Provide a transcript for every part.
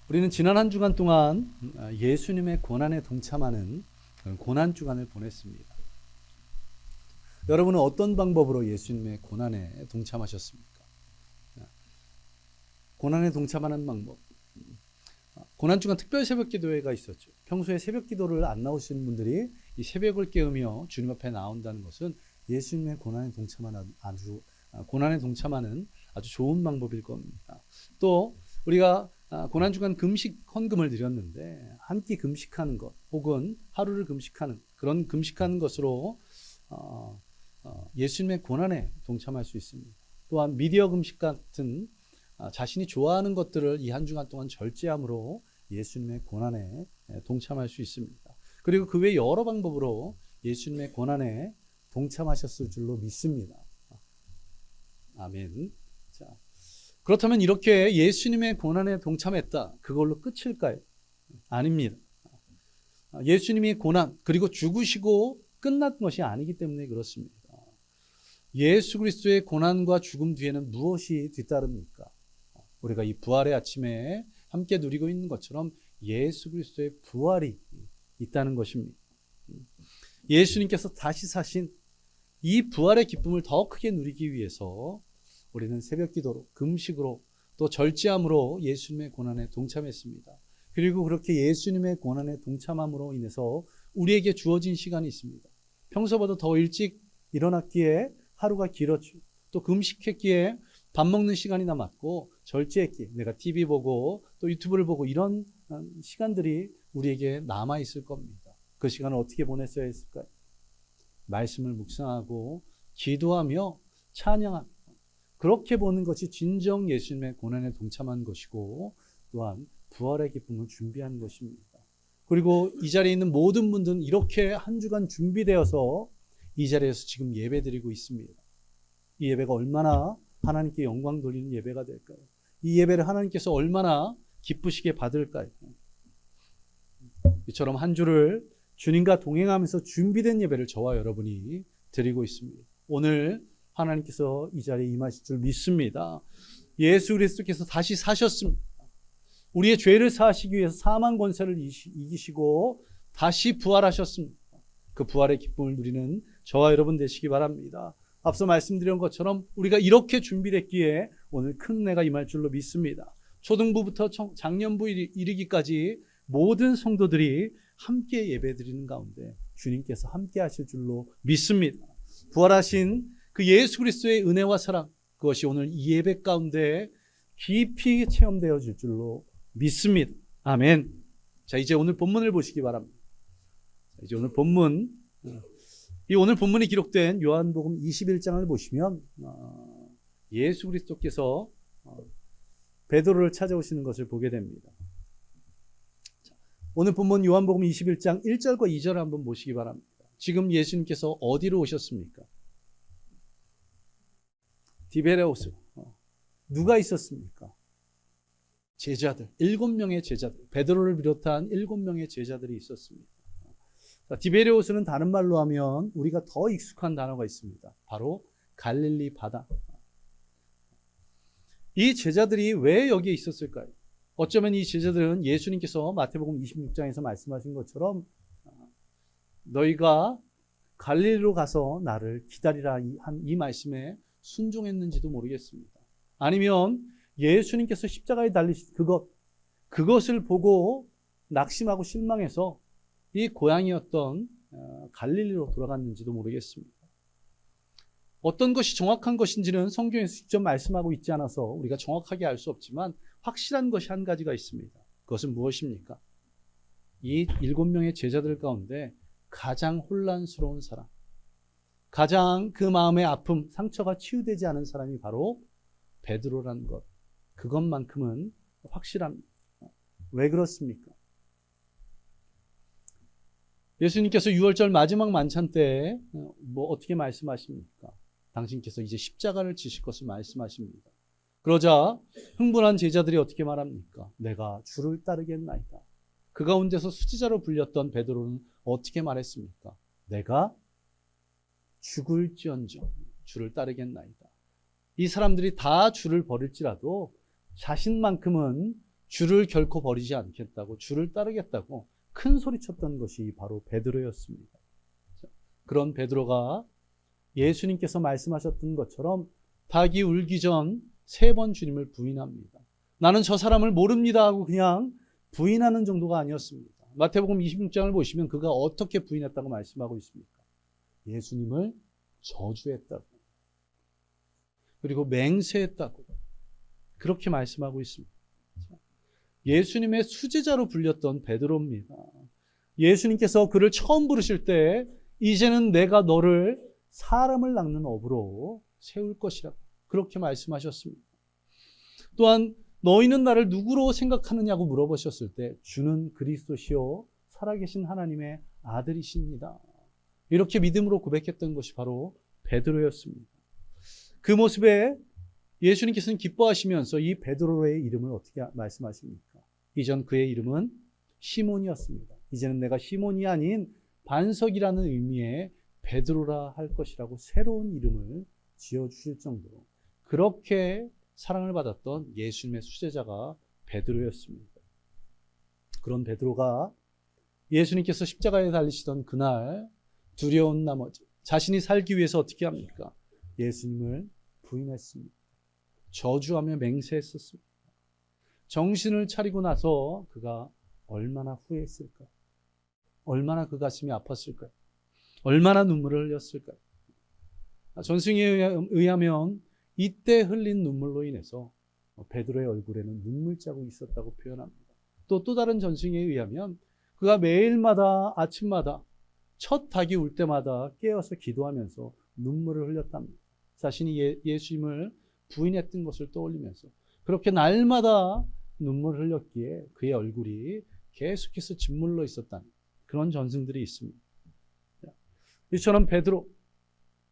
우리는 지난 한 주간 동안 예수님의 고난에 동참하는 고난 주간을 보냈습니다. 여러분은 어떤 방법으로 예수님의 고난에 동참하셨습니까? 고난에 동참하는 방법. 고난 주간 특별 새벽 기도회가 있었죠. 평소에 새벽 기도를 안 나오시는 분들이 이 새벽을 깨우며 주님 앞에 나온다는 것은 예수님의 고난에 동참하는 아주 좋은 방법일 겁니다. 또 우리가 고난 주간 금식 헌금을 드렸는데 한 끼 금식하는 것 혹은 하루를 금식하는 그런 금식하는 것으로 예수님의 고난에 동참할 수 있습니다. 또한 미디어 금식 같은 자신이 좋아하는 것들을 이 한 주간 동안 절제함으로 예수님의 고난에 동참할 수 있습니다. 그리고 그 외 여러 방법으로 예수님의 고난에 동참하셨을 줄로 믿습니다. 아멘. 자, 그렇다면 이렇게 예수님의 고난에 동참했다. 그걸로 끝일까요? 아닙니다. 예수님이 고난 그리고 죽으시고 끝난 것이 아니기 때문에 그렇습니다. 예수 그리스도의 고난과 죽음 뒤에는 무엇이 뒤따릅니까? 우리가 이 부활의 아침에 함께 누리고 있는 것처럼 예수 그리스도의 부활이 있다는 것입니다. 예수님께서 다시 사신 이 부활의 기쁨을 더 크게 누리기 위해서 우리는 새벽 기도로, 금식으로, 또 절제함으로 예수님의 고난에 동참했습니다. 그리고 그렇게 예수님의 고난에 동참함으로 인해서 우리에게 주어진 시간이 있습니다. 평소보다 더 일찍 일어났기에 하루가 길었죠. 또 금식했기에 밥 먹는 시간이 남았고, 절제했기에 내가 TV 보고 또 유튜브를 보고 이런 시간들이 우리에게 남아있을 겁니다. 그 시간을 어떻게 보냈어야 했을까요? 말씀을 묵상하고 기도하며 찬양하며 그렇게 보는 것이 진정 예수님의 고난에 동참한 것이고 또한 부활의 기쁨을 준비한 것입니다. 그리고 이 자리에 있는 모든 분들은 이렇게 한 주간 준비되어서 이 자리에서 지금 예배드리고 있습니다. 이 예배가 얼마나 하나님께 영광 돌리는 예배가 될까요? 이 예배를 하나님께서 얼마나 기쁘시게 받을까요? 이처럼 한 주를 주님과 동행하면서 준비된 예배를 저와 여러분이 드리고 있습니다. 오늘 하나님께서 이 자리에 임하실 줄 믿습니다. 예수 그리스도께서 다시 사셨습니다. 우리의 죄를 사하시기 위해서 사망 권세를 이기시고 다시 부활하셨습니다. 그 부활의 기쁨을 누리는 저와 여러분 되시기 바랍니다. 앞서 말씀드린 것처럼 우리가 이렇게 준비됐기에 오늘 큰 은혜가 임할 줄로 믿습니다. 초등부부터 장년부 이르기까지 모든 성도들이 함께 예배드리는 가운데 주님께서 함께 하실 줄로 믿습니다. 부활하신 그 예수 그리스도의 은혜와 사랑, 그것이 오늘 이 예배 가운데 깊이 체험되어질 줄로 믿습니다. 아멘. 자, 이제 오늘 본문을 보시기 바랍니다. 이제 오늘 본문, 이 오늘 본문이 기록된 요한복음 21장을 보시면 예수 그리스도께서 베드로를 찾아오시는 것을 보게 됩니다. 오늘 본문 요한복음 21장 1절과 2절을 한번 보시기 바랍니다. 지금 예수님께서 어디로 오셨습니까? 디베레오스. 누가 있었습니까? 제자들, 7명의 제자들, 베드로를 비롯한 7명의 제자들이 있었습니다. 디베레오스는 다른 말로 하면 우리가 더 익숙한 단어가 있습니다. 바로 갈릴리 바다. 이 제자들이 왜 여기에 있었을까요? 어쩌면 이 제자들은 예수님께서 마태복음 26장에서 말씀하신 것처럼 너희가 갈릴리로 가서 나를 기다리라 한 이 말씀에 순종했는지도 모르겠습니다. 아니면 예수님께서 십자가에 달리신 그것을 보고 낙심하고 실망해서 이 고향이었던 갈릴리로 돌아갔는지도 모르겠습니다. 어떤 것이 정확한 것인지는 성경에서 직접 말씀하고 있지 않아서 우리가 정확하게 알 수 없지만 확실한 것이 한 가지가 있습니다. 그것은 무엇입니까? 이 7명의 제자들 가운데 가장 혼란스러운 사람, 가장 그 마음의 아픔, 상처가 치유되지 않은 사람이 바로 베드로라는 것. 그것만큼은 확실합니다. 왜 그렇습니까? 예수님께서 6월절 마지막 만찬 때 어떻게 말씀하십니까? 당신께서 이제 십자가를 지실 것을 말씀하십니다. 그러자 흥분한 제자들이 어떻게 말합니까? 내가 주를 따르겠나이다. 그 가운데서 수지자로 불렸던 베드로는 어떻게 말했습니까? 내가 죽을지언정 주를 따르겠나이다. 이 사람들이 다 주를 버릴지라도 자신만큼은 주를 결코 버리지 않겠다고, 주를 따르겠다고 큰 소리쳤던 것이 바로 베드로였습니다. 그런 베드로가 예수님께서 말씀하셨던 것처럼 닭이 울기 전 3번 주님을 부인합니다. 나는 저 사람을 모릅니다 하고 그냥 부인하는 정도가 아니었습니다. 마태복음 26장을 보시면 그가 어떻게 부인했다고 말씀하고 있습니까? 예수님을 저주했다고, 그리고 맹세했다고, 그렇게 말씀하고 있습니다. 예수님의 수제자로 불렸던 베드로입니다. 예수님께서 그를 처음 부르실 때 이제는 내가 너를 사람을 낚는 업으로 세울 것이라고 그렇게 말씀하셨습니다. 또한 너희는 나를 누구로 생각하느냐고 물어보셨을 때 주는 그리스도시요 살아계신 하나님의 아들이십니다. 이렇게 믿음으로 고백했던 것이 바로 베드로였습니다. 그 모습에 예수님께서는 기뻐하시면서 이 베드로의 이름을 어떻게 말씀하십니까? 이전 그의 이름은 시몬이었습니다. 이제는 내가 시몬이 아닌 반석이라는 의미의 베드로라 할 것이라고 새로운 이름을 지어주실 정도로 그렇게 사랑을 받았던 예수님의 수제자가 베드로였습니다. 그런 베드로가 예수님께서 십자가에 달리시던 그날 두려운 나머지 자신이 살기 위해서 어떻게 합니까? 예수님을 부인했습니다. 저주하며 맹세했었습니다. 정신을 차리고 나서 그가 얼마나 후회했을까요? 얼마나 그 가슴이 아팠을까요? 얼마나 눈물을 흘렸을까요? 전승에 의하면 이때 흘린 눈물로 인해서 베드로의 얼굴에는 눈물 자국이 있었다고 표현합니다. 또 다른 전승에 의하면 그가 매일마다 아침마다 첫 닭이 울 때마다 깨어서 기도하면서 눈물을 흘렸답니다. 자신이 예수님을 부인했던 것을 떠올리면서 그렇게 날마다 눈물을 흘렸기에 그의 얼굴이 계속해서 짓물러 있었다는 그런 전승들이 있습니다. 이처럼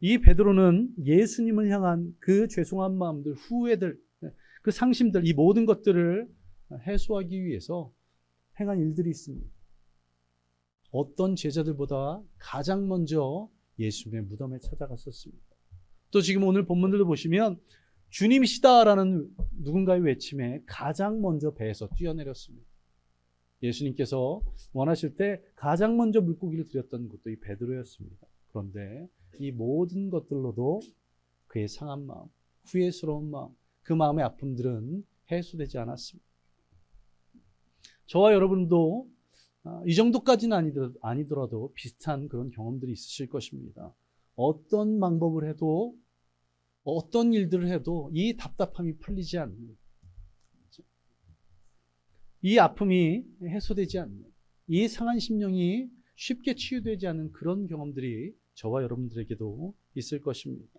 이 베드로는 예수님을 향한 그 죄송한 마음들, 후회들, 그 상심들, 이 모든 것들을 해소하기 위해서 행한 일들이 있습니다. 어떤 제자들보다 가장 먼저 예수님의 무덤에 찾아갔었습니다. 또 지금 오늘 본문들도 보시면 주님이시다라는 누군가의 외침에 가장 먼저 배에서 뛰어내렸습니다. 예수님께서 원하실 때 가장 먼저 물고기를 드렸던 것도 이 베드로였습니다. 그런데 이 모든 것들로도 그의 상한 마음, 후회스러운 마음, 그 마음의 아픔들은 해소되지 않았습니다. 저와 여러분도 이 정도까지는 아니더라도 비슷한 그런 경험들이 있으실 것입니다. 어떤 방법을 해도, 어떤 일들을 해도 이 답답함이 풀리지 않는, 이 아픔이 해소되지 않는, 이 상한 심령이 쉽게 치유되지 않는 그런 경험들이 저와 여러분들에게도 있을 것입니다.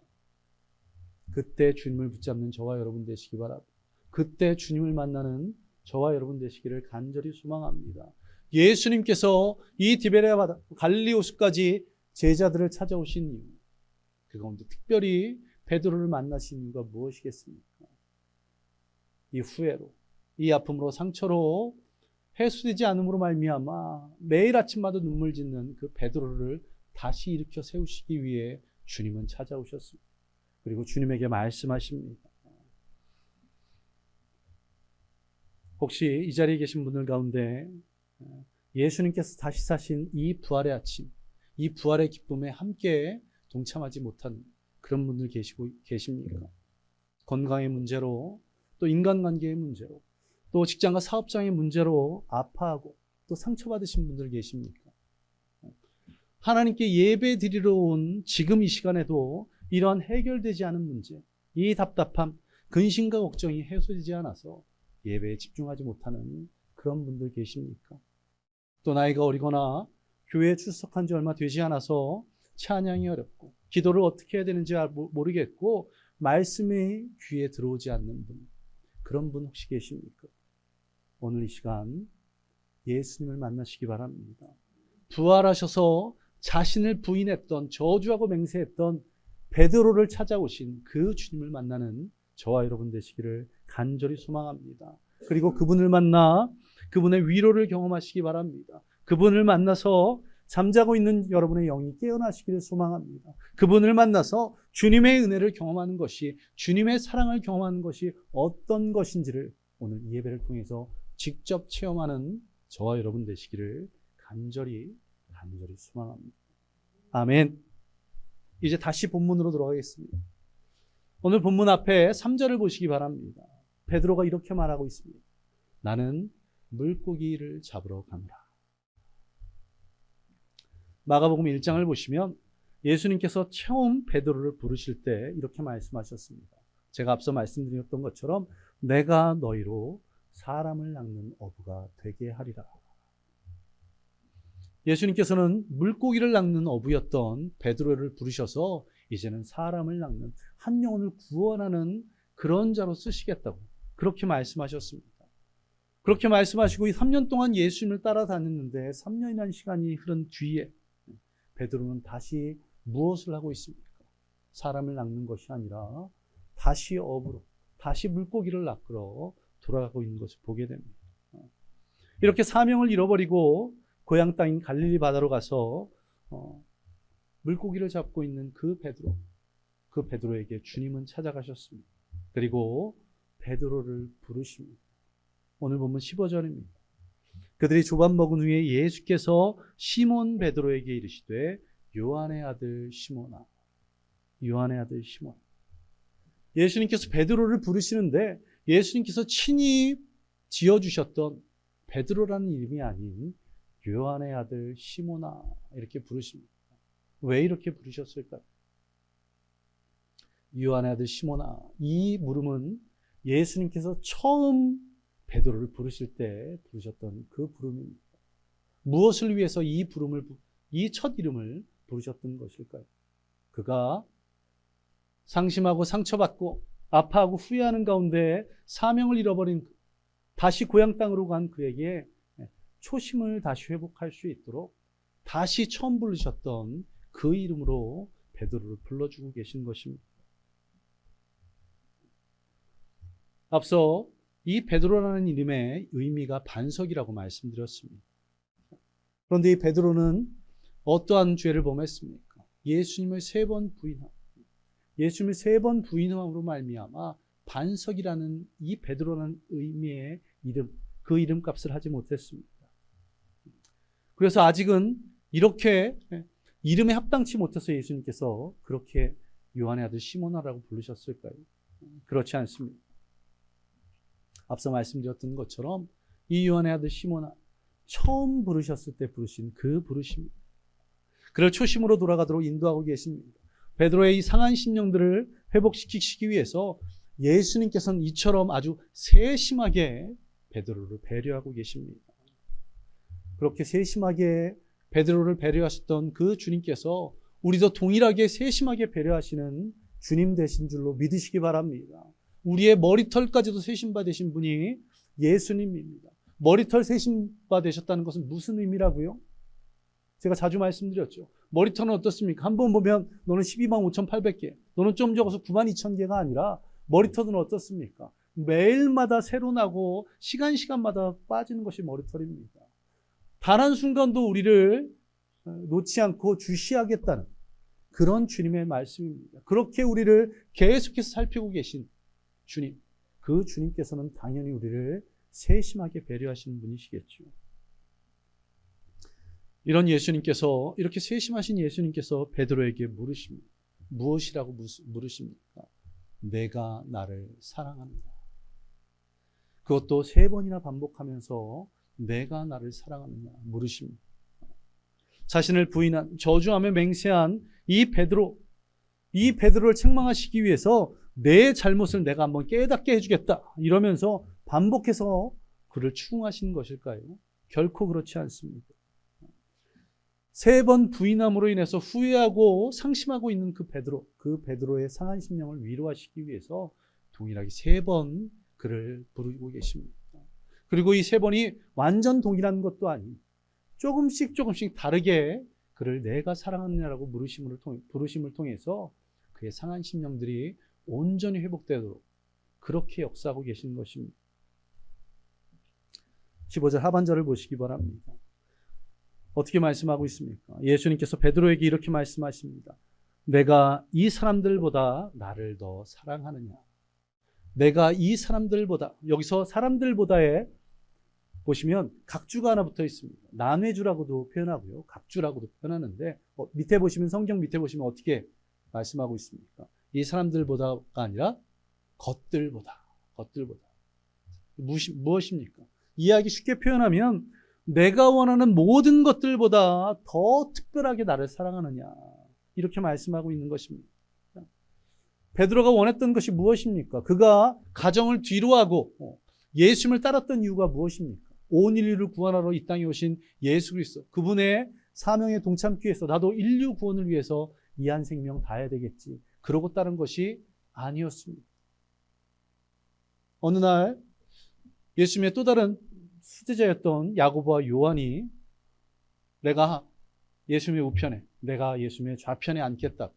그때 주님을 붙잡는 저와 여러분 되시기 바랍니다. 그때 주님을 만나는 저와 여러분 되시기를 간절히 소망합니다. 예수님께서 이 디베레아 바다 갈릴리 호수까지 제자들을 찾아오신 이유, 그 가운데 특별히 베드로를 만나신 이유가 무엇이겠습니까? 이 후회로, 이 아픔으로, 상처로 해소되지 않음으로 말미암아 매일 아침마다 눈물 짓는 그 베드로를 다시 일으켜 세우시기 위해 주님은 찾아오셨습니다. 그리고 주님에게 말씀하십니다. 혹시 이 자리에 계신 분들 가운데 예수님께서 다시 사신 이 부활의 아침, 이 부활의 기쁨에 함께 동참하지 못한 그런 분들 계십니까? 건강의 문제로, 또 인간관계의 문제로, 또 직장과 사업장의 문제로 아파하고 또 상처받으신 분들 계십니까? 하나님께 예배 드리러 온 지금 이 시간에도 이러한 해결되지 않은 문제, 이 답답함, 근심과 걱정이 해소되지 않아서 예배에 집중하지 못하는 그런 분들 계십니까? 또 나이가 어리거나 교회에 출석한 지 얼마 되지 않아서 찬양이 어렵고 기도를 어떻게 해야 되는지 모르겠고 말씀이 귀에 들어오지 않는 분, 그런 분 혹시 계십니까? 오늘 이 시간 예수님을 만나시기 바랍니다. 부활하셔서 자신을 부인했던, 저주하고 맹세했던 베드로를 찾아오신 그 주님을 만나는 저와 여러분 되시기를 간절히 소망합니다. 그리고 그분을 만나 그분의 위로를 경험하시기 바랍니다. 그분을 만나서 잠자고 있는 여러분의 영이 깨어나시기를 소망합니다. 그분을 만나서 주님의 은혜를 경험하는 것이, 주님의 사랑을 경험하는 것이 어떤 것인지를 오늘 이 예배를 통해서 직접 체험하는 저와 여러분 되시기를 간절히 소망합니다. 아멘. 이제 다시 본문으로 돌아가겠습니다. 오늘 본문 앞에 3절을 보시기 바랍니다. 베드로가 이렇게 말하고 있습니다. 나는 물고기를 잡으러 가노라. 마가복음 1장을 보시면 예수님께서 처음 베드로를 부르실 때 이렇게 말씀하셨습니다. 제가 앞서 말씀드렸던 것처럼 내가 너희로 사람을 낚는 어부가 되게 하리라. 예수님께서는 물고기를 낚는 어부였던 베드로를 부르셔서 이제는 사람을 낚는, 한 영혼을 구원하는 그런 자로 쓰시겠다고 그렇게 말씀하셨습니다. 그렇게 말씀하시고 3년 동안 예수님을 따라다녔는데 3년이라는 시간이 흐른 뒤에 베드로는 다시 무엇을 하고 있습니까? 사람을 낚는 것이 아니라 다시 어부로, 다시 물고기를 낚으러 돌아가고 있는 것을 보게 됩니다. 이렇게 사명을 잃어버리고 고향 땅인 갈릴리 바다로 가서 물고기를 잡고 있는 그 베드로에게 주님은 찾아가셨습니다. 그리고 베드로를 부르십니다. 오늘 보면 15절입니다. 그들이 조밥 먹은 후에 예수께서 시몬 베드로에게 이르시되 요한의 아들 시몬아, 요한의 아들 시몬. 예수님께서 베드로를 부르시는데 예수님께서 친히 지어주셨던 베드로라는 이름이 아닌 요한의 아들 시몬아 이렇게 부르십니다. 왜 이렇게 부르셨을까요? 요한의 아들 시몬아, 이 물음은 예수님께서 처음 베드로를 부르실 때 부르셨던 그 부름입니다. 무엇을 위해서 이 첫 이름을 부르셨던 것일까요? 그가 상심하고 상처받고 아파하고 후회하는 가운데 사명을 잃어버린 다시 고향 땅으로 간 그에게 초심을 다시 회복할 수 있도록 다시 처음 부르셨던 그 이름으로 베드로를 불러주고 계신 것입니다. 앞서 이 베드로라는 이름의 의미가 반석이라고 말씀드렸습니다. 그런데 이 베드로는 어떠한 죄를 범했습니까? 예수님을 3번 부인함. 예수님을 3번 부인함으로 말미암아 반석이라는 이 베드로라는 의미의 이름, 그 이름값을 하지 못했습니다. 그래서 아직은 이렇게 이름에 합당치 못해서 예수님께서 그렇게 요한의 아들 시몬아라고 부르셨을까요? 그렇지 않습니다. 앞서 말씀드렸던 것처럼 이 요한의 아들 시몬아, 처음 부르셨을 때 부르신 그 부르심입니다. 그를 초심으로 돌아가도록 인도하고 계십니다. 베드로의 이 상한 심령들을 회복시키기 위해서 예수님께서는 이처럼 아주 세심하게 베드로를 배려하고 계십니다. 그렇게 세심하게 베드로를 배려하셨던 그 주님께서 우리도 동일하게 세심하게 배려하시는 주님 되신 줄로 믿으시기 바랍니다. 우리의 머리털까지도 세심받으신 분이 예수님입니다. 머리털 세심받으셨다는 것은 무슨 의미라고요? 제가 자주 말씀드렸죠. 머리털은 어떻습니까? 한번 보면 너는 125,800개, 너는 좀 적어서 92,000개가 아니라 머리털은 어떻습니까? 매일마다 새로 나고 시간마다 빠지는 것이 머리털입니다. 단 한순간도 우리를 놓지 않고 주시하겠다는 그런 주님의 말씀입니다. 그렇게 우리를 계속해서 살피고 계신 주님, 그 주님께서는 당연히 우리를 세심하게 배려하시는 분이시겠죠. 이런 예수님께서, 이렇게 세심하신 예수님께서 베드로에게 물으십니다. 무엇이라고 물으십니까? 내가 나를 사랑하는가? 그것도 3번이나 반복하면서 내가 나를 사랑하느냐 물으십니다. 자신을 부인한, 저주하며 맹세한 이 베드로를 책망하시기 위해서 내 잘못을 내가 한번 깨닫게 해주겠다 이러면서 반복해서 그를 추궁하시는 것일까요? 결코 그렇지 않습니다. 3번 부인함으로 인해서 후회하고 상심하고 있는 그 베드로의 상한 심령을 위로하시기 위해서 동일하게 3번 그를 부르고 계십니다. 그리고 이 3번이 완전 동일한 것도 아닌 조금씩 다르게 그를 내가 사랑하느냐라고 부르심을 통해서 그의 상한 심령들이 온전히 회복되도록 그렇게 역사하고 계신 것입니다. 15절 하반절을 보시기 바랍니다. 어떻게 말씀하고 있습니까? 예수님께서 베드로에게 이렇게 말씀하십니다. 내가 이 사람들보다 나를 더 사랑하느냐? 내가 이 사람들보다, 여기서 사람들보다의 보시면 각주가 하나 붙어 있습니다. 남해주라고도 표현하고요. 각주라고도 표현하는데 밑에 보시면 성경 밑에 보시면 어떻게 말씀하고 있습니까? 이 사람들보다가 아니라 것들보다. 무엇입니까? 이야기 쉽게 표현하면 내가 원하는 모든 것들보다 더 특별하게 나를 사랑하느냐, 이렇게 말씀하고 있는 것입니다. 베드로가 원했던 것이 무엇입니까? 그가 가정을 뒤로하고 예수님을 따랐던 이유가 무엇입니까? 온 인류를 구원하러 이 땅에 오신 예수 그리스도, 그분의 사명에 동참하기 위해서 나도 인류 구원을 위해서 이 한 생명 다해야 되겠지, 그러고 따른 것이 아니었습니다. 어느 날 예수님의 또 다른 수제자였던 야고보와 요한이 내가 예수님의 우편에, 내가 예수님의 좌편에 앉겠다,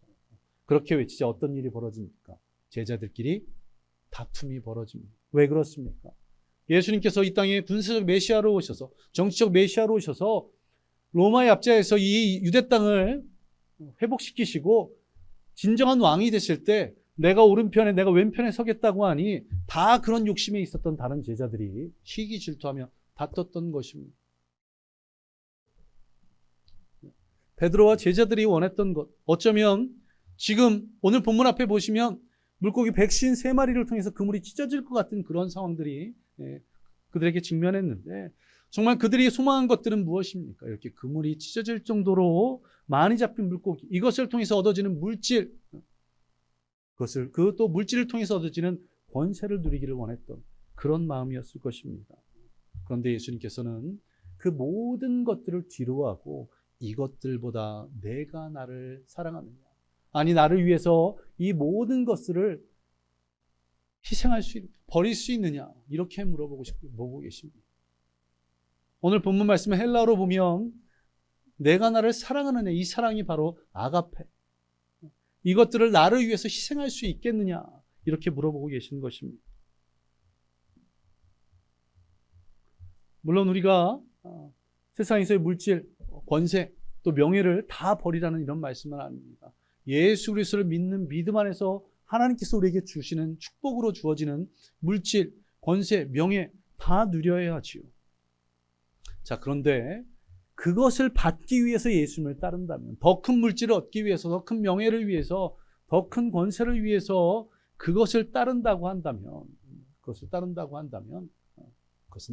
그렇게 외치자 어떤 일이 벌어집니까? 제자들끼리 다툼이 벌어집니다. 왜 그렇습니까? 예수님께서 이 땅에 군사적 메시아로 오셔서, 정치적 메시아로 오셔서 로마의 압제에서 이 유대 땅을 회복시키시고 진정한 왕이 되실 때 내가 오른편에 내가 왼편에 서겠다고 하니 다 그런 욕심에 있었던 다른 제자들이 시기 질투하며 다퉜던 것입니다. 베드로와 제자들이 원했던 것, 어쩌면 지금 오늘 본문 앞에 보시면 물고기 153마리를 통해서 그물이 찢어질 것 같은 그런 상황들이 그들에게 직면했는데, 정말 그들이 소망한 것들은 무엇입니까? 이렇게 그물이 찢어질 정도로 많이 잡힌 물고기, 이것을 통해서 얻어지는 물질, 그것을 또 물질을 통해서 얻어지는 권세를 누리기를 원했던 그런 마음이었을 것입니다. 그런데 예수님께서는 그 모든 것들을 뒤로하고 이것들보다 내가 나를 사랑하느냐, 아니 나를 위해서 이 모든 것들을 버릴 수 있느냐, 이렇게 물어보고 계십니다. 오늘 본문 말씀을 헬라어로 보면 내가 나를 사랑하느냐, 이 사랑이 바로 아가페, 이것들을 나를 위해서 희생할 수 있겠느냐, 이렇게 물어보고 계시는 것입니다. 물론 우리가 세상에서의 물질, 권세, 또 명예를 다 버리라는 이런 말씀은 아닙니다. 예수 그리스도를 믿는 믿음 안에서 하나님께서 우리에게 주시는 축복으로 주어지는 물질, 권세, 명예 다 누려야 하지요. 자, 그런데 그것을 받기 위해서 예수님을 따른다면, 더 큰 물질을 얻기 위해서, 더 큰 명예를 위해서, 더 큰 권세를 위해서 그것을 따른다고 한다면 그것은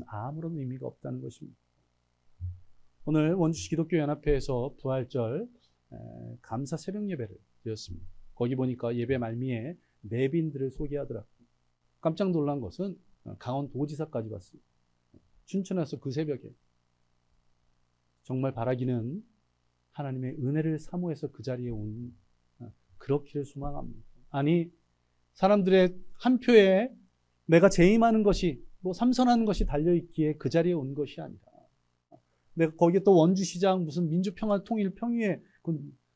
아무런 의미가 없다는 것입니다. 오늘 원주시 기독교연합회에서 부활절 감사 새벽 예배를 드렸습니다. 거기 보니까 예배 말미에 내빈들을 소개하더라고요. 깜짝 놀란 것은 강원도지사까지 왔습니다. 춘천에서 그 새벽에 정말 바라기는 하나님의 은혜를 사모해서 그 자리에 온, 그렇기를 소망합니다. 아니, 사람들의 한 표에 내가 재임하는 것이, 삼선하는 것이 달려있기에 그 자리에 온 것이 아니라, 내가 거기에 또 원주시장, 무슨 민주평화통일평의회,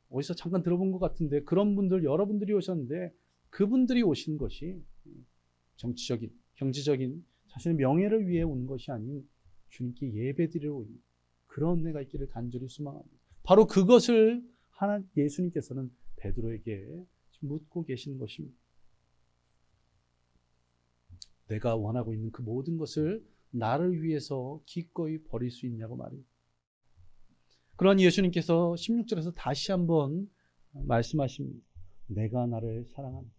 어디서 잠깐 들어본 것 같은데, 그런 분들, 여러분들이 오셨는데, 그분들이 오신 것이 정치적인, 경제적인 자신의 명예를 위해 온 것이 아닌 주님께 예배드리러 온 그런 은혜가 있기를 간절히 소망합니다. 바로 그것을 예수님께서는 베드로에게 묻고 계시는 것입니다. 내가 원하고 있는 그 모든 것을 나를 위해서 기꺼이 버릴 수 있냐고 말이에요. 그런 예수님께서 16절에서 다시 한번 말씀하십니다. 내가 나를 사랑한다.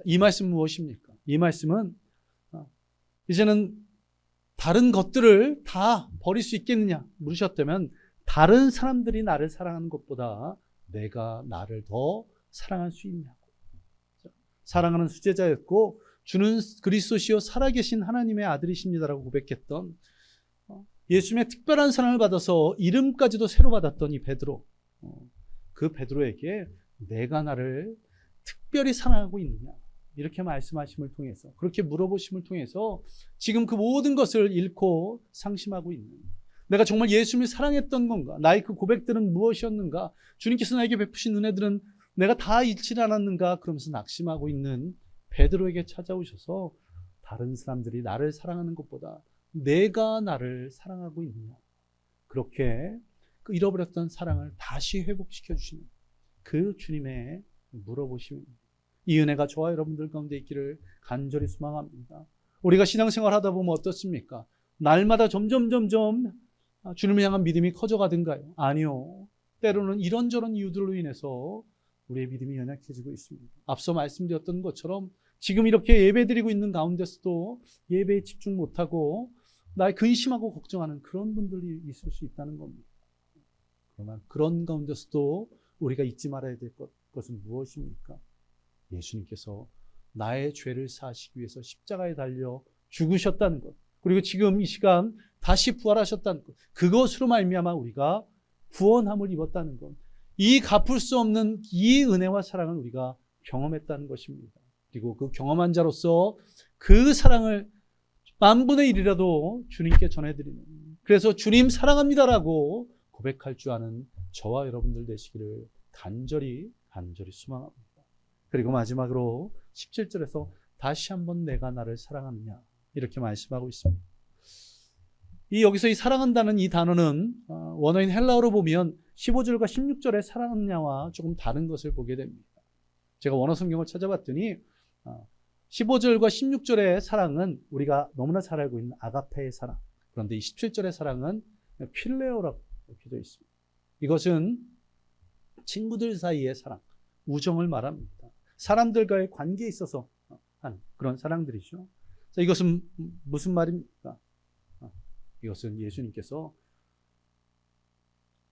이 말씀은 무엇입니까? 이 말씀은 이제는 다른 것들을 다 버릴 수 있겠느냐 물으셨다면, 다른 사람들이 나를 사랑하는 것보다 내가 나를 더 사랑할 수 있냐고. 사랑하는 수제자였고 주는 그리스도시요 살아계신 하나님의 아들이십니다라고 고백했던, 예수님의 특별한 사랑을 받아서 이름까지도 새로 받았던 이 베드로, 그 베드로에게 내가 나를 특별히 사랑하고 있느냐, 이렇게 말씀하심을 통해서, 그렇게 물어보심을 통해서 지금 그 모든 것을 잃고 상심하고 있는, 내가 정말 예수님을 사랑했던 건가, 나의 그 고백들은 무엇이었는가, 주님께서 나에게 베푸신 은혜들은 내가 다 잃지 않았는가, 그러면서 낙심하고 있는 베드로에게 찾아오셔서 다른 사람들이 나를 사랑하는 것보다 내가 나를 사랑하고 있느냐, 그렇게 그 잃어버렸던 사랑을 다시 회복시켜 주시는 그 주님의 물어보심입니다. 이 은혜가 저와 여러분들 가운데 있기를 간절히 소망합니다. 우리가 신앙생활 하다 보면 어떻습니까? 날마다 점점 주님을 향한 믿음이 커져가든가요? 아니요. 때로는 이런저런 이유들로 인해서 우리의 믿음이 연약해지고 있습니다. 앞서 말씀드렸던 것처럼 지금 이렇게 예배드리고 있는 가운데서도 예배에 집중 못하고 날 근심하고 걱정하는 그런 분들이 있을 수 있다는 겁니다. 그러나 그런 가운데서도 우리가 잊지 말아야 될 것은 무엇입니까? 예수님께서 나의 죄를 사하시기 위해서 십자가에 달려 죽으셨다는 것, 그리고 지금 이 시간 다시 부활하셨다는 것, 그것으로 말미암아 우리가 구원함을 입었다는 것, 이 갚을 수 없는 이 은혜와 사랑을 우리가 경험했다는 것입니다. 그리고 그 경험한 자로서 그 사랑을 만분의 1이라도 주님께 전해드리는, 그래서 주님 사랑합니다라고 고백할 줄 아는 저와 여러분들 되시기를 간절히 소망합니다. 그리고 마지막으로 17절에서 다시 한번 내가 나를 사랑하느냐 이렇게 말씀하고 있습니다. 여기서 이 사랑한다는 이 단어는 원어인 헬라어로 보면 15절과 16절의 사랑하느냐와 조금 다른 것을 보게 됩니다. 제가 원어 성경을 찾아봤더니 15절과 16절의 사랑은 우리가 너무나 잘 알고 있는 아가페의 사랑, 그런데 이 17절의 사랑은 필레오라고 되어 있습니다. 이것은 친구들 사이의 사랑, 우정을 말합니다. 사람들과의 관계에 있어서 하는 그런 사랑들이죠. 자, 이것은 무슨 말입니까? 이것은 예수님께서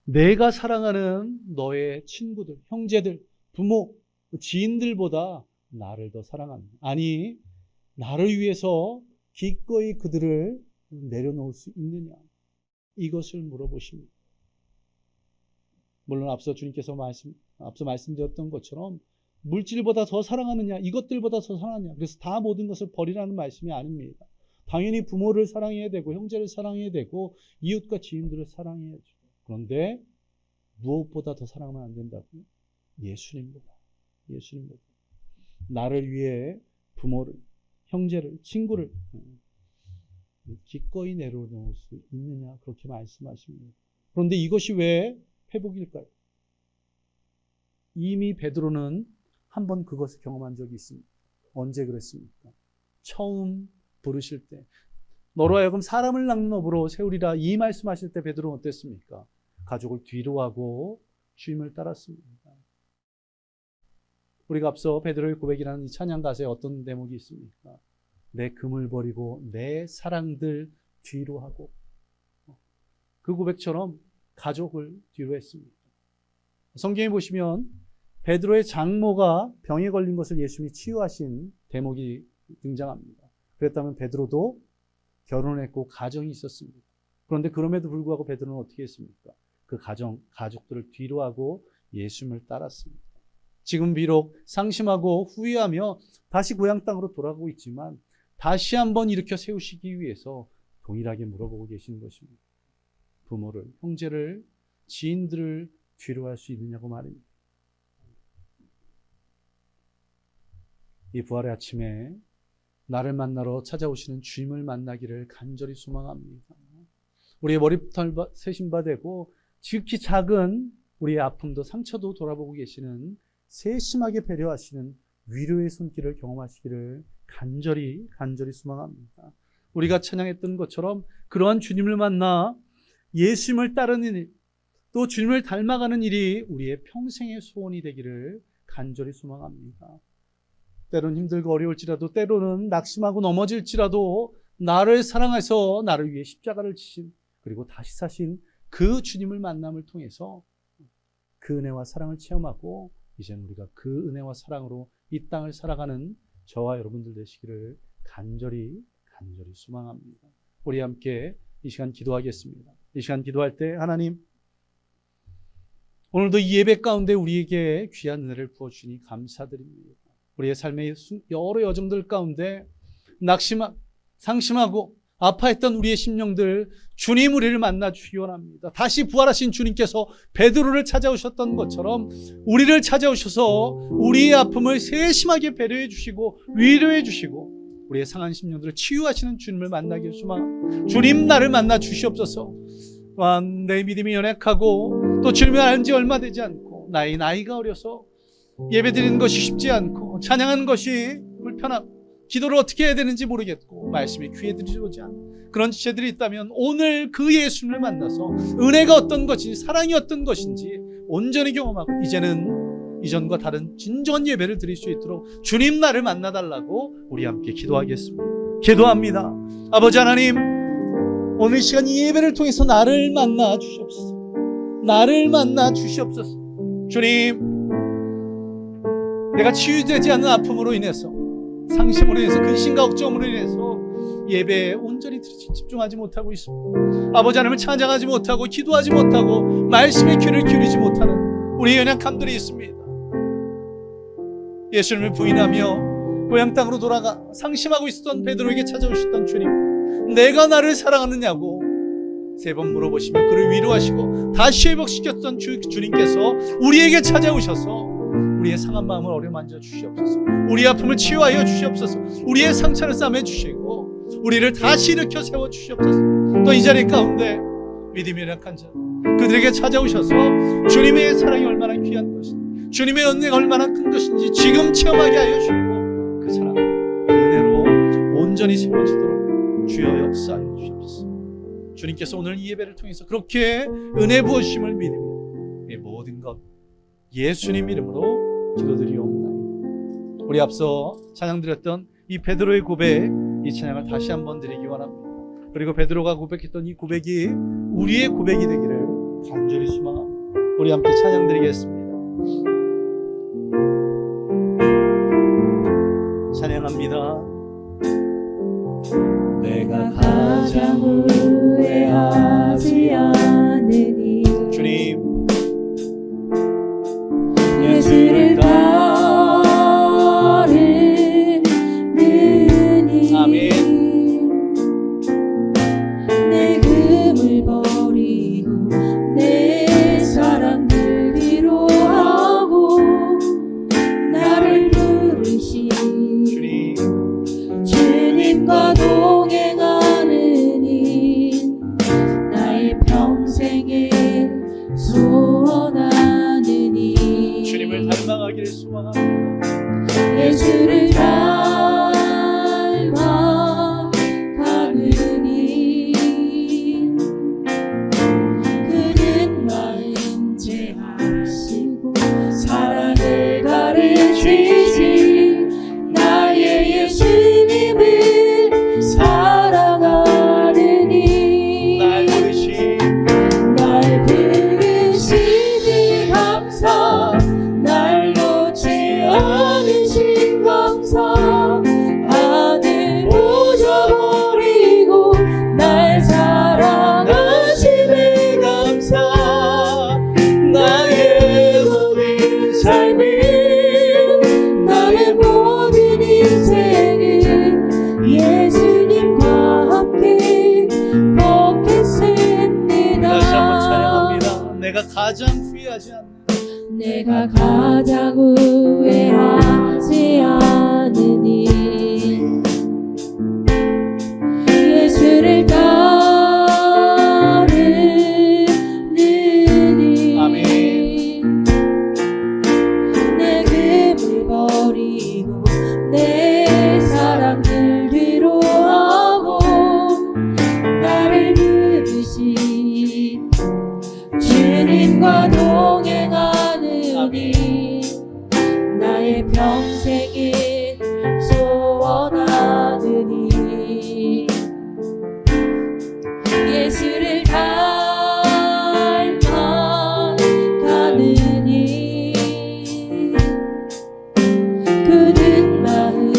내가 사랑하는 너의 친구들, 형제들, 부모, 지인들보다 나를 더 사랑하는, 아니 나를 위해서 기꺼이 그들을 내려놓을 수 있느냐, 이것을 물어보십니다. 물론 앞서 주님께서 말씀드렸던 것처럼 물질보다 더 사랑하느냐, 이것들보다 더 사랑하느냐, 그래서 다 모든 것을 버리라는 말씀이 아닙니다. 당연히 부모를 사랑해야 되고 형제를 사랑해야 되고 이웃과 지인들을 사랑해야죠. 그런데 무엇보다 더 사랑하면 안 된다고요? 예수님보다. 나를 위해 부모를, 형제를, 친구를 기꺼이 내려놓을 수 있느냐, 그렇게 말씀하십니다. 그런데 이것이 왜 회복일까요? 이미 베드로는 한번 그것을 경험한 적이 있습니다. 언제 그랬습니까? 처음 부르실 때, 너로 하여금 사람을 낚는 업으로 세우리라, 이 말씀하실 때 베드로는 어땠습니까? 가족을 뒤로 하고 주님을 따랐습니다. 우리가 앞서 베드로의 고백이라는 이 찬양 가사에 어떤 대목이 있습니까? 내 금을 버리고 내 사랑들 뒤로 하고, 그 고백처럼 가족을 뒤로 했습니다. 성경에 보시면 베드로의 장모가 병에 걸린 것을 예수님이 치유하신 대목이 등장합니다. 그랬다면 베드로도 결혼했고 가정이 있었습니다. 그런데 그럼에도 불구하고 베드로는 어떻게 했습니까? 그 가족들을 뒤로 하고 예수님을 따랐습니다. 지금 비록 상심하고 후회하며 다시 고향 땅으로 돌아가고 있지만 다시 한번 일으켜 세우시기 위해서 동일하게 물어보고 계시는 것입니다. 부모를, 형제를, 지인들을 뒤로 할 수 있느냐고 말입니다. 이 부활의 아침에 나를 만나러 찾아오시는 주님을 만나기를 간절히 소망합니다. 우리의 머리부터 세신 바 되고 지극히 작은 우리의 아픔도 상처도 돌아보고 계시는, 세심하게 배려하시는 위로의 손길을 경험하시기를 간절히 소망합니다. 우리가 찬양했던 것처럼 그러한 주님을 만나 예수님을 따르는 일, 또 주님을 닮아가는 일이 우리의 평생의 소원이 되기를 간절히 소망합니다. 때로는 힘들고 어려울지라도, 때로는 낙심하고 넘어질지라도 나를 사랑해서 나를 위해 십자가를 지신, 그리고 다시 사신 그 주님을 만남을 통해서 그 은혜와 사랑을 체험하고 이제는 우리가 그 은혜와 사랑으로 이 땅을 살아가는 저와 여러분들 되시기를 간절히 소망합니다. 우리 함께 이 시간 기도하겠습니다. 이 시간 기도할 때 하나님, 오늘도 이 예배 가운데 우리에게 귀한 은혜를 부어주시니 감사드립니다. 우리의 삶의 여러 여정들 가운데 상심하고 아파했던 우리의 심령들, 주님 우리를 만나 주시기 원합니다. 다시 부활하신 주님께서 베드로를 찾아오셨던 것처럼 우리를 찾아오셔서 우리의 아픔을 세심하게 배려해 주시고 위로해 주시고 우리의 상한 심령들을 치유하시는 주님을 만나기를 소망합니다. 주님, 나를 만나 주시옵소서. 내 믿음이 연약하고 또 주님을 안 지 얼마 되지 않고 나이가 어려서 예배드리는 것이 쉽지 않고 찬양하는 것이 불편하고 기도를 어떻게 해야 되는지 모르겠고 말씀이 귀에 들어오지 않는 그런 지체들이 있다면 오늘 그 예수님을 만나서 은혜가 어떤 것인지 사랑이 어떤 것인지 온전히 경험하고 이제는 이전과 다른 진정한 예배를 드릴 수 있도록 주님 나를 만나달라고 우리 함께 기도하겠습니다. 기도합니다. 아버지 하나님, 오늘 시간 이 예배를 통해서 나를 만나 주시옵소서. 나를 만나 주시옵소서. 주님, 내가 치유되지 않는 아픔으로 인해서, 상심으로 인해서, 근심과 걱정으로 인해서 예배에 온전히 집중하지 못하고 있습니다. 아버지 하나님을 찬양하지 못하고 기도하지 못하고 말씀에 귀를 기울이지 못하는 우리 연약함들이 있습니다. 예수님을 부인하며 고향 땅으로 돌아가 상심하고 있었던 베드로에게 찾아오셨던 주님, 내가 나를 사랑하느냐고 3번 물어보시며 그를 위로하시고 다시 회복시켰던 주님께서 우리에게 찾아오셔서 우리의 상한 마음을 어루만져 주시옵소서. 우리의 아픔을 치유하여 주시옵소서. 우리의 상처를 싸매 주시고 우리를 다시 일으켜 세워 주시옵소서. 또 이 자리 가운데 믿음이 연약한 자 그들에게 찾아오셔서 주님의 사랑이 얼마나 귀한 것인지, 주님의 은혜가 얼마나 큰 것인지 지금 체험하게 하여 주시고 그 사랑, 그 은혜로 온전히 세워지도록 주여 역사하여 주시옵소서. 주님께서 오늘 이 예배를 통해서 그렇게 은혜 부어주심을 믿으며 이 모든 것 예수님 이름으로 기도드리옵나이다. 우리 앞서 찬양드렸던 이 베드로의 고백, 이 찬양을 다시 한번 드리기 원합니다. 그리고 베드로가 고백했던 이 고백이 우리의 고백이 되기를 간절히 소망합니다. 우리 함께 찬양드리겠습니다. 찬양합니다. 내가 가장 후회하지 않으니 주님, 예수를 따르느니 아멘. 내 금을 버리고 내 사랑들이로 하고 나를 부르시 주님, 주님과 동행하느니 나의 평생에 소원하느니 주님을 닮아가기를 소망합니다. 예수를 닮아가느니 그는 마음 제하시고 사랑을 가르치시 나의 예수님을 사랑하느니 날 부르시 날 부르시니 감사 날 놓지 않으신 감사 하늘 부셔버리고 날 사랑하심에 감사 나의 모든 삶은 나의 모든 인생은 예수님과 함께 걷겠습니다. 다시 한번 찬양합니다. 내가 가장 후회하지 않는 내가 가장 후회하지 않으니 예수를 따르느니 아멘. 내 금을 버리고 내 사랑들 뒤로 하고 나를 부르시 주님과 동행하느니 나의 평생에 소원하느니 예수를 닮아가느니 그는 마음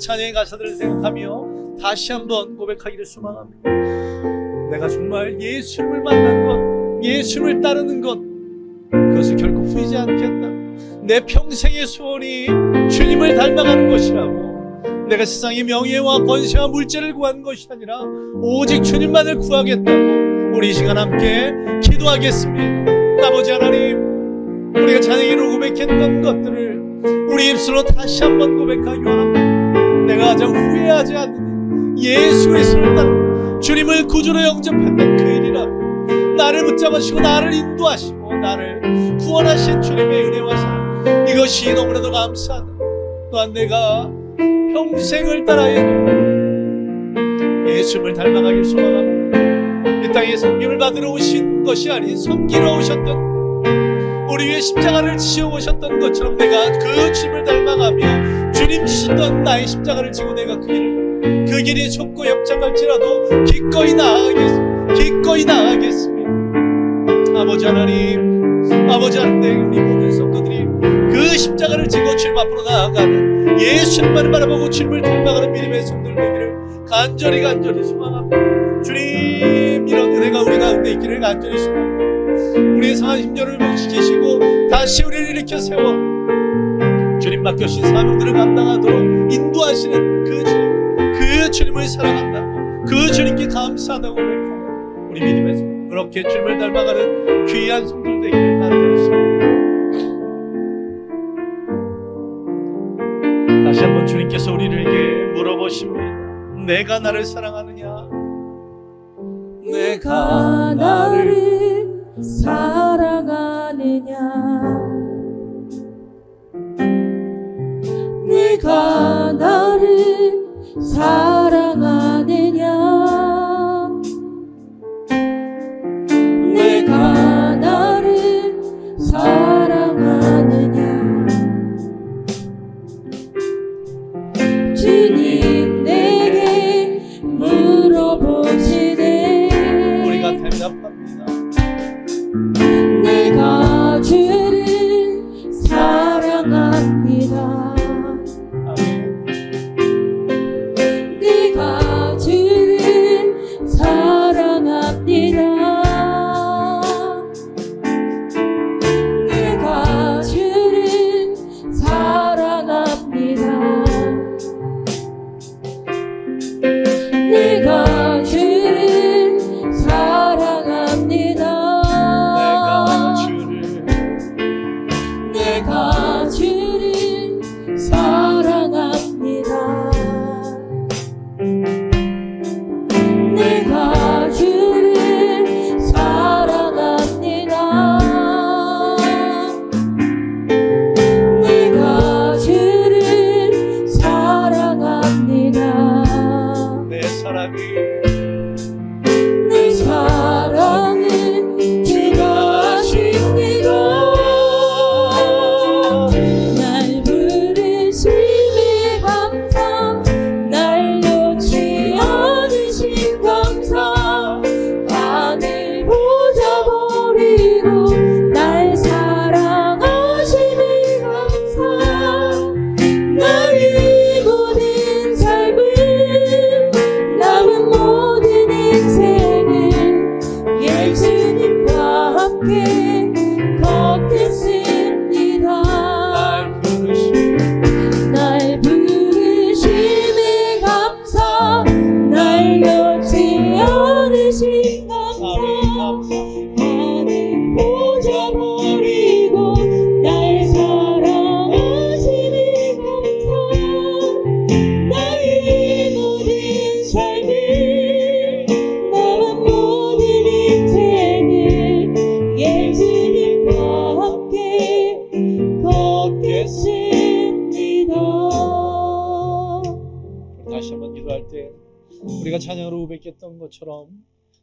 찬양의 가사들을 생각하며 다시 한번 고백하기를 소망합니다. 내가 정말 예수님을 만난 것, 예수님을 따르는 것, 그것을 결코 후회하지 않겠다. 내 평생의 소원이 주님을 닮아가는 것이라고. 내가 세상의 명예와 권세와 물질을 구하는 것이 아니라 오직 주님만을 구하겠다고 우리 이 시간 함께 기도하겠습니다. 아버지 하나님, 우리가 찬양으로 고백했던 것들을 우리 입술로 다시 한번 고백하기 원합니다. 내가 가장 후회하지 않는 예수 그리스도를 따라 주님을 구주로 영접했던 그 일이라 나를 붙잡으시고 나를 인도하시고 나를 구원하신 주님의 은혜와 사랑, 이것이 너무나도 감사하다. 또한 내가 평생을 따라야 예수님을 닮아가길 소망합니다. 이 땅에 섬김을 받으러 오신 것이 아닌 섬기러 오셨던, 우리 위에 십자가를 지어 오셨던 것처럼 내가 그 주님을 닮아가며 주님 지시던 나의 십자가를 지고 내가 그 길이 좁고 협착할지라도 기꺼이 나아가겠습니다. 아버지 하나님, 우리 모든 성도들이 그 십자가를 지고 주님 앞으로 나아가는, 예수님만을 바라보고 주님을 닮아가는 믿음의 성도들 되기를 간절히 소망합니다. 주님, 이런 은혜가 우리 가운데 있기를 간절히 소망합니다. 우리의 상한 힘겨를 멈추시고 다시 우리를 일으켜 세워 주님 맡겨주신 사명들을 감당하도록 인도하시는 그 주님을 사랑한다고, 그 주님께 감사하다고 고백하는 우리 믿음의 성도, 그렇게 주님을 닮아가는 귀한 성도들 되기를 간절히 소망합니다. 다시 한번 주님께서 우리에게 물어보십니다. 내가 나를 사랑하느냐? 내가 나를 사랑하느냐? 내가 나를 사랑하느냐? 내가 나를 사랑하느냐? 주님 내게 물어보시네. 우리가 대답합니다. 내가 주를 사랑합니다. 아멘. 내가 주를 사랑합니다. 내가 주를 사랑합니다. 내가 주를 사랑합니다. 내가 주를 사랑합니다. 내가 주를 사랑합니다. 내가 주를 사랑합니다. 내 사랑이, 내 사랑은 주가 하십니다. 날 부르심에 감사, 날 놓지 않으신 감사, 하늘 보좌 버리고 날 사랑하심에 감사. 나의 모든 삶을, 남은 모든 인생을 예수님과 함께 걷겠습니다. 날 부르심에 감사, 날 놓지 않으신 감사, 하늘 보좌 버리고 날 사랑하심에 감사. 나의 모든 삶을, 남은 모든 인생을 예수님과 함께 걷겠습니다. 다시 한번 기도할 때 우리가 찬양으로 고백했던 것처럼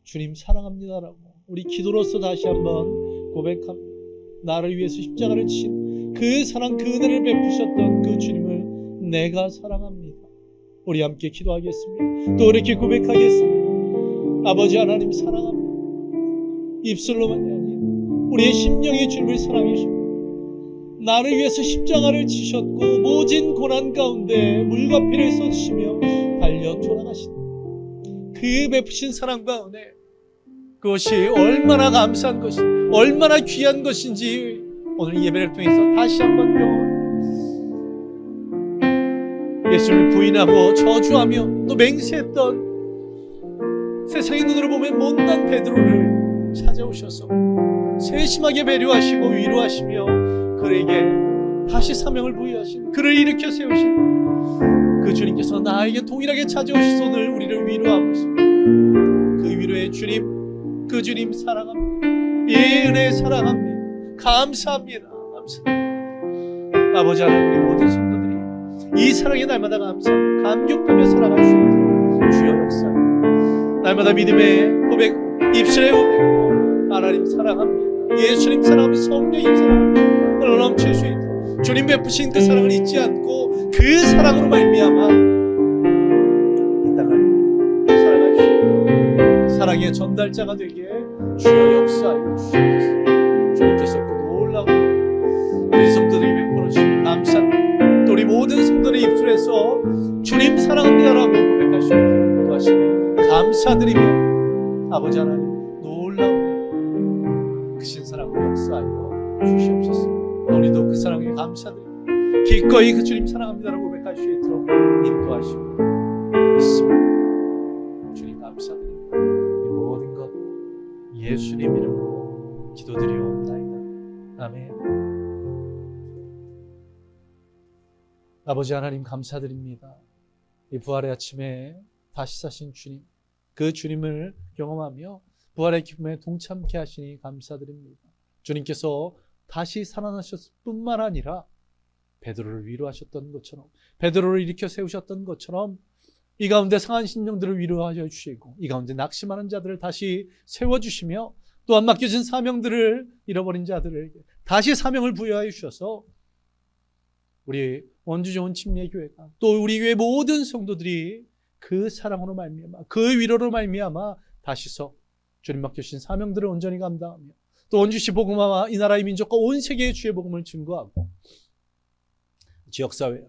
주님 사랑합니다라고 우리 기도로서 다시 한번 고백합니다. 나를 위해서 십자가를 친 그 사랑, 그 은혜를 베푸셨던 그 주님을 내가 사랑합니다. 우리 함께 기도하겠습니다. 또 이렇게 고백하겠습니다. 아버지 하나님 사랑합니다. 입술로만이 아닌 우리의 심령이 주님을 사랑해 주십니다. 나를 위해서 십자가를 지셨고 모진 고난 가운데 물과 피를 쏟으시며 달려 돌아가신 그 베푸신 사랑과 은혜, 그것이 얼마나 감사한 것이, 얼마나 귀한 것인지 오늘 예배를 통해서 다시 한번 경험합니다. 예수님을 부인하고 저주하며 또 맹세했던 세상의 눈으로 보면 못난 베드로를 찾아오셔서 세심하게 배려하시고 위로하시며 그에게 다시 사명을 부여하신, 그를 일으켜 세우신 그 주님께서 나에게 동일하게 찾아오셔서 오늘 우리를 위로하고 있습니다. 그 위로의 주님, 그 주님 사랑합니다. 이 은혜 사랑합니다. 감사합니다. 감사합니다. 아버지 하나님, 우리 모든 성도들이 이 사랑의 날마다 감사합니다. 감격하며 살아갈 수 있도록 주여 역사합니다. 날마다 믿음의 고백, 입술의 고백, 하나님 사랑합니다. 예수님 사랑합니다. 성령님 사랑합니다. 넘칠 수 있도록 주님 베푸신 그 사랑을 잊지 않고 그 사랑으로 말미암아 이 땅을 살아갈 수 있도록 사랑의 전달자가 되게 주여 역사하여 주시옵소서. 주님께서 그 놀라운 우리 성도들이 베풀어 주시니 감사합니다. 또 우리 모든 성도들의 입술에서 주님 사랑합니다라고 고백할 수 있도록 인도하시니 감사드리며 아버지 하나님 놀라운 크신 사랑을 역사하여 주시옵소서. 우리도 그 사랑에 감사드립니다. 기꺼이 그 주님 사랑합니다라고 고백할 수 있도록 인도하시고 있습니다. 주님 감사드립니다. 이 모든 것 예수님 이름으로 기도드리옵나이다. 아멘. 아버지 하나님 감사드립니다. 이 부활의 아침에 다시 사신 주님, 그 주님을 경험하며 부활의 기쁨에 동참케 하시니 감사드립니다. 주님께서 다시 살아나셨을 뿐만 아니라 베드로를 위로하셨던 것처럼, 베드로를 일으켜 세우셨던 것처럼 이 가운데 상한 심령들을 위로하여 주시고 이 가운데 낙심하는 자들을 다시 세워주시며 또한 맡겨진 사명들을 잃어버린 자들에게 다시 사명을 부여하여 주셔서 우리 원주 좋은 침례교회가 또 우리 교회 모든 성도들이 그 사랑으로 말미암아 그 위로로 말미암아 다시서 주님 맡겨주신 사명들을 온전히 감당하며 또 원주시 복음화와 이 나라의 민족과 온 세계의 주의 복음을 증거하고 지역사회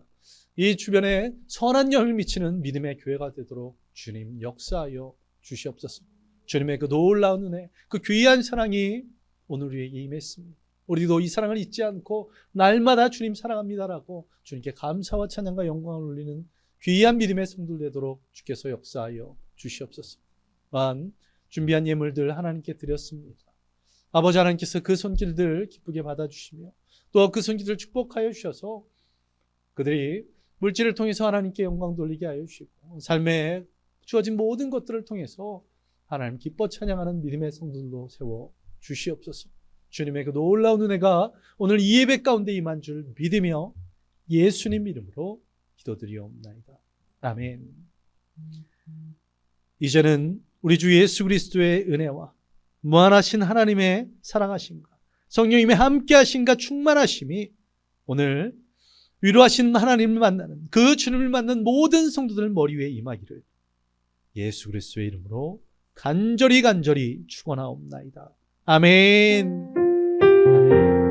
이 주변에 선한 영향을 미치는 믿음의 교회가 되도록 주님 역사하여 주시옵소서. 주님의 그 놀라운 은혜, 그 귀한 사랑이 오늘 우리에게 임했습니다. 우리도 이 사랑을 잊지 않고 날마다 주님 사랑합니다라고 주님께 감사와 찬양과 영광을 올리는 귀한 믿음의 성도들 되도록 주께서 역사하여 주시옵소서. 또한 준비한 예물들 하나님께 드렸습니다. 아버지 하나님께서 그 손길들 기쁘게 받아주시며 또 그 손길들 축복하여 주셔서 그들이 물질을 통해서 하나님께 영광 돌리게 하여 주시고 삶에 주어진 모든 것들을 통해서 하나님 기뻐 찬양하는 믿음의 성도들로 세워 주시옵소서. 주님의 그 놀라운 은혜가 오늘 이 예배 가운데 임한 줄 믿으며 예수님 이름으로 기도드리옵나이다. 아멘. 이제는 우리 주 예수 그리스도의 은혜와 무한하신 하나님의 사랑하심과 성령님의 함께하심과 충만하심이 오늘 위로하신 하나님을 만나는 그 주님을 만난 모든 성도들 머리 위에 임하기를 예수 그리스도의 이름으로 간절히 축원하옵나이다. 아멘. 아멘.